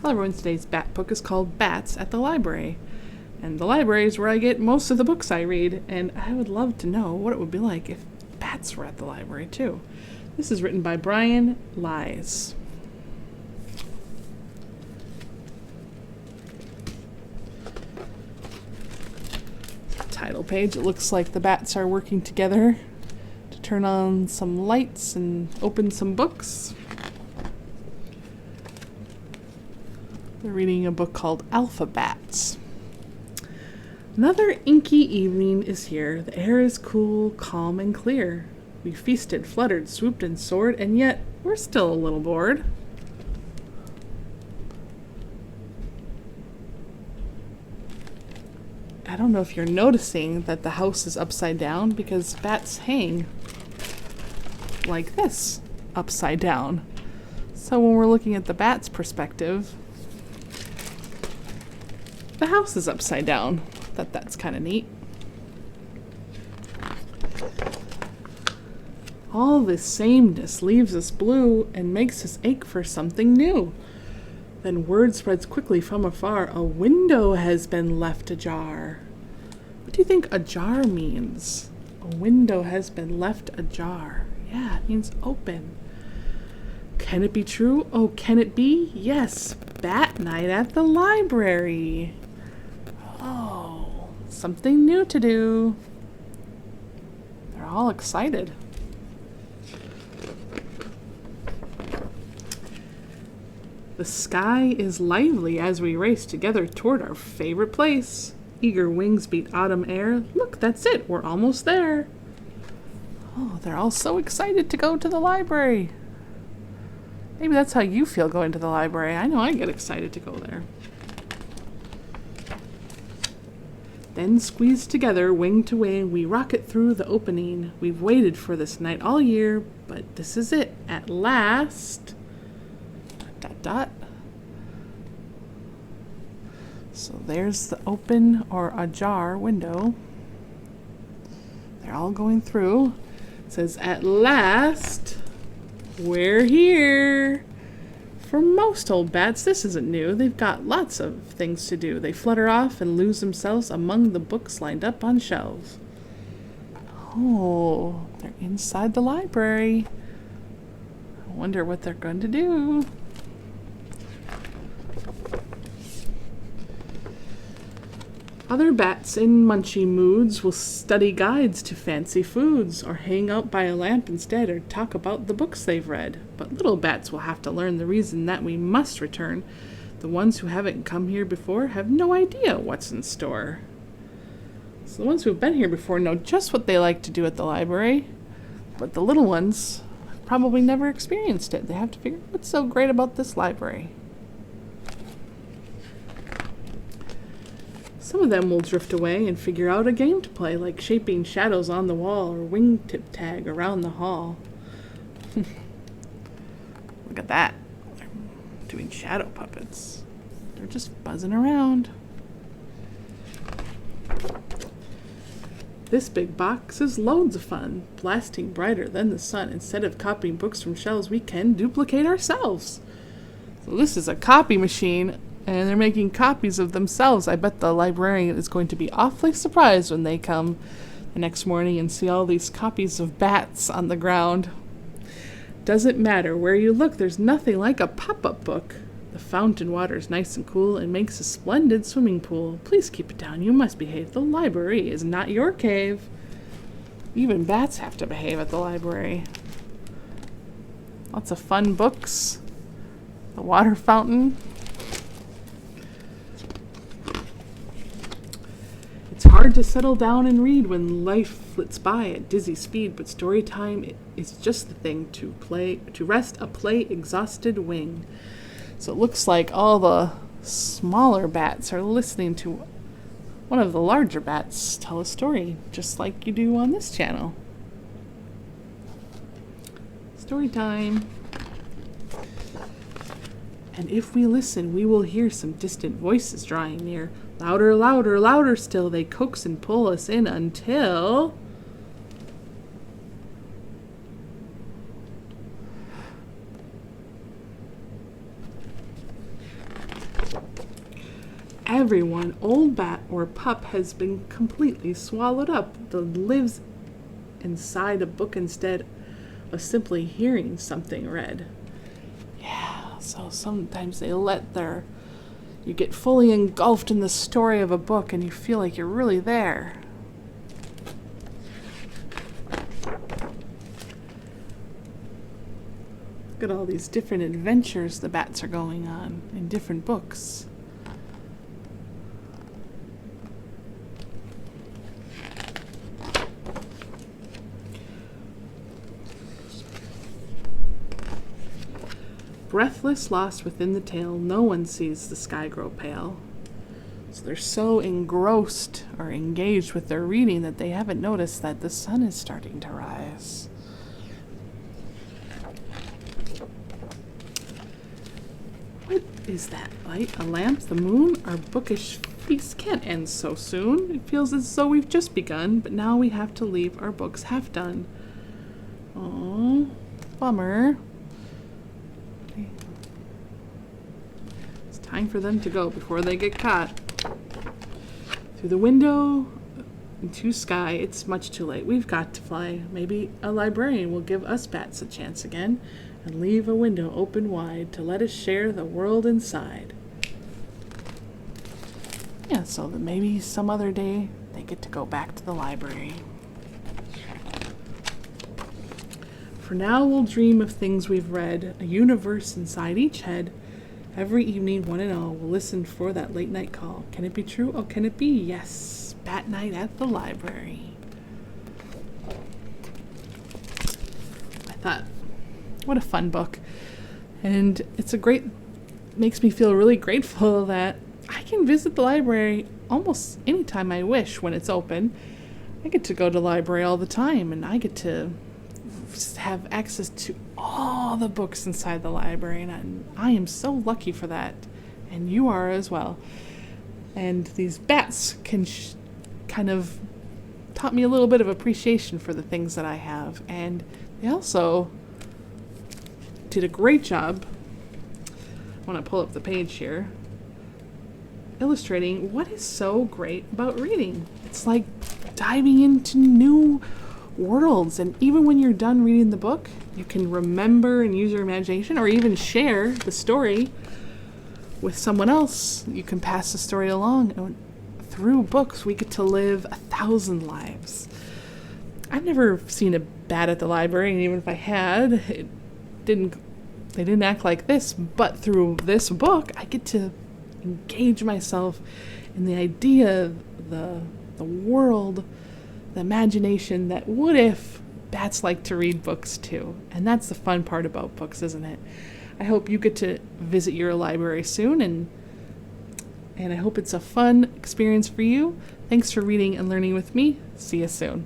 Well, everyone, today's Bat book is called Bats at the Library. And the library is where I get most of the books I read, and I would love to know what it would be like if bats were at the library too. This is written by Brian Lies. Title page, it looks like the bats are working together to turn on some lights and open some books. They're reading a book called Alphabats. Another inky evening is here. The air is cool, calm, and clear. We feasted, fluttered, swooped, and soared, and yet we're still a little bored. I don't know if you're noticing that the house is upside down because bats hang like this, upside down. So when we're looking at the bat's perspective, the house is upside down. That's kind of neat. All this sameness leaves us blue and makes us ache for something new. Then word spreads quickly from afar. A window has been left ajar. What do you think ajar means? A window has been left ajar. Yeah, it means open. Can it be true? Oh, can it be? Yes, bat night at the library. Oh, something new to do. They're all excited. The sky is lively as we race together toward our favorite place. Eager wings beat autumn air. Look, that's it. We're almost there. Oh, they're all so excited to go to the library. Maybe that's how you feel going to the library. I know I get excited to go there. Then squeezed together, wing to wing, we rocket through the opening. We've waited for this night all year, but this is it. At last. ... So there's the open or ajar window. They're all going through. It says, at last, we're here. For most old bats, this isn't new. They've got lots of things to do. They flutter off and lose themselves among the books lined up on shelves. Oh, they're inside the library. I wonder what they're going to do. Other bats in munchy moods will study guides to fancy foods, or hang out by a lamp instead, or talk about the books they've read. But little bats will have to learn the reason that we must return. The ones who haven't come here before have no idea what's in store. So the ones who've been here before know just what they like to do at the library, but the little ones have probably never experienced it. They have to figure out what's so great about this library. Some of them will drift away and figure out a game to play, like shaping shadows on the wall or wingtip tag around the hall. Look at that. They're doing shadow puppets. They're just buzzing around. This big box is loads of fun, blasting brighter than the sun. Instead of copying books from shelves, we can duplicate ourselves. So this is a copy machine, and they're making copies of themselves. I bet the librarian is going to be awfully surprised when they come the next morning and see all these copies of bats on the ground. Doesn't matter where you look, there's nothing like a pop-up book. The fountain water is nice and cool and makes a splendid swimming pool. Please keep it down, you must behave. The library is not your cave. Even bats have to behave at the library. Lots of fun books. The water fountain. It's hard to settle down and read when life flits by at dizzy speed, but story time is just the thing to rest a play-exhausted wing. So it looks like all the smaller bats are listening to one of the larger bats tell a story, just like you do on this channel. Story time. And if we listen, we will hear some distant voices drawing near. Louder, louder, louder still, they coax and pull us in until... Everyone, old bat or pup, has been completely swallowed up, that lives inside a book instead of simply hearing something read. Yeah, so sometimes they you get fully engulfed in the story of a book and you feel like you're really there. Look at all these different adventures the bats are going on in different books. Breathless, lost within the tale, no one sees the sky grow pale. So they're so engrossed or engaged with their reading that they haven't noticed that the sun is starting to rise. What is that light? A lamp? The moon? Our bookish feast can't end so soon. It feels as though we've just begun, but now we have to leave our books half done. Oh, bummer. It's time for them to go before they get caught. Through the window into sky, it's much too late. We've got to fly. Maybe a librarian will give us bats a chance again and leave a window open wide to let us share the world inside. Yeah, so that maybe some other day they get to go back to the library. For now, we'll dream of things we've read, a universe inside each head. Every evening, one and all, we'll listen for that late night call. Can it be true? Oh, can it be? Yes. Bat night at the library. I thought, what a fun book. And makes me feel really grateful that I can visit the library almost anytime I wish when it's open. I get to go to the library all the time, and I get to have access to all the books inside the library, and I am so lucky for that, and you are as well. And these bats can kind of taught me a little bit of appreciation for the things that I have, and they also did a great job. I want to pull up the page here, illustrating what is so great about reading. It's like diving into new worlds, and even when you're done reading the book, you can remember and use your imagination, or even share the story with someone else. You can pass the story along, and through books we get to live 1,000 lives. I've never seen a bat at the library, and even if I had, they didn't act like this. But through this book, I get to engage myself in the idea, the world, the imagination, that what if bats like to read books too? And that's the fun part about books, isn't it? I hope you get to visit your library soon, and I hope it's a fun experience for you. Thanks for reading and learning with me. See you soon.